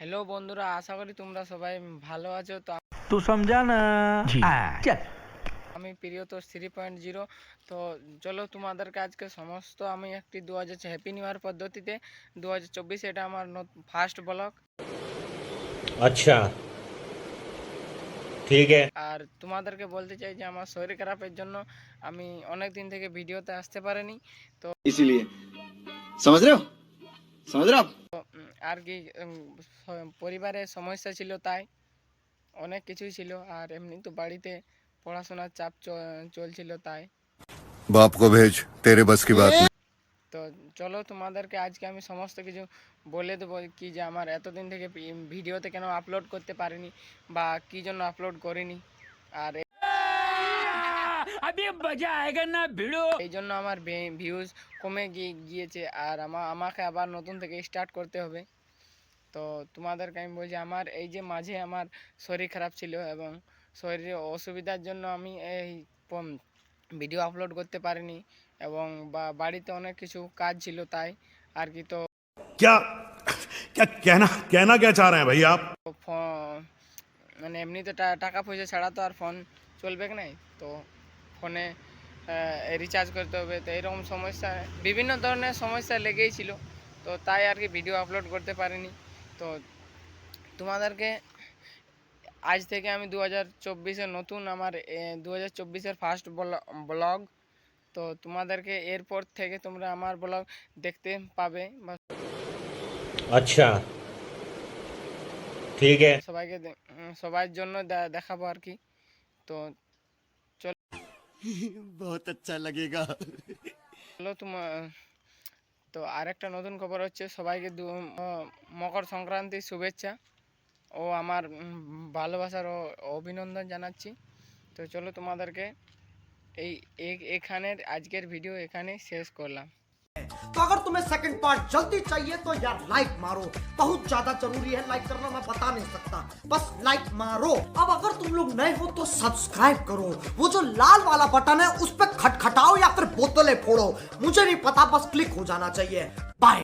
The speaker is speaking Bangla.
হ্যালো বন্ধুরা, আশা করি তোমরা সবাই ভালো আছো। তো तू समझा ना। चल আমি প্রিয়তর 3.0। তো চলো তোমাদেরকে আজকে সমস্ত আমি একটি 2000 হ্যাপি নিউ ইয়ার পদ্ধতিতে 2024, এটা আমার ফার্স্ট ব্লগ। अच्छा ठीक है। আর তোমাদেরকে বলতে চাই যে আমার শরীর খারাপের জন্য আমি অনেক দিন থেকে ভিডিওতে আসতে পারিনি। তো इसीलिए समझ रहे हो समझ रहे हो आप। আর কি পরিবারের সমস্যা ছিল, তাই অনেক কিছুই ছিল। আর এমনি তো বাড়িতে পড়াশোনার চাপ চলছিল, তাই। बाप को भेज, तेरे बस की बात नहीं। তো চলো তোমাদেরকে আজকে আমি সমস্ত কিছু বলে দেবো, কি যে আমার এতদিন থেকে ভিডিওতে কেন আপলোড করতে পারিনি বা কী জন্য আপলোড করিনি। আর এই জন্য আমার ভিউজ কমে গিয়েছে, আর আমাকে আবার নতুন থেকে স্টার্ট করতে হবে। তো তোমাদেরকে আমি বলছি, আমার এই যে মাঝে আমার শরীর খারাপ ছিল এবং শরীরে অসুবিধার জন্য আমি এই ভিডিও আপলোড করতে পারিনি, এবং বাড়িতে অনেক কিছু কাজ ছিল, তাই আর কি। তো क्या क्या कहना कहना क्या चाह रहे हैं भाई आप। মানে এমনিতে টাকা পয়সা ছাড়া তো আর ফোন চলবে না। তো ফোনে রিচার্জ করতে হবে, তো এরকম সমস্যা, বিভিন্ন ধরনের সমস্যা লেগেই ছিল। তো তাই আর কি ভিডিও আপলোড করতে পারিনি। তো তোমাদেরকে আজ থেকে আমি 2024-এর নতুন আমার 2024-এর ফার্স্ট ব্লগ। তো তোমাদেরকে এরপর থেকে তোমরা আমার ব্লগ দেখতে পাবে বা अच्छा ठीक है। সবাইকে সবার জন্য দেখাবো আর কি। তো बहुत अच्छा लगेगा। চলো তো আরেকটা নতুন খবর হচ্ছে, সবাইকে মকর সংক্রান্তির শুভেচ্ছা ও আমার ভালোবাসার ও অভিনন্দন জানাচ্ছি। তো চলো তোমাদেরকে এখানের আজকের ভিডিও এখানে শেষ করলাম। तो अगर तुम्हें सेकंड पार्ट जल्दी चाहिए तो यार लाइक मारो, बहुत ज्यादा जरूरी है लाइक करना, मैं बता नहीं सकता, बस लाइक मारो। अब अगर तुम लोग नए हो तो सब्सक्राइब करो, वो जो लाल वाला बटन है उस पर खटखटाओ या फिर बोतलें फोड़ो, मुझे नहीं पता, बस क्लिक हो जाना चाहिए। बाय।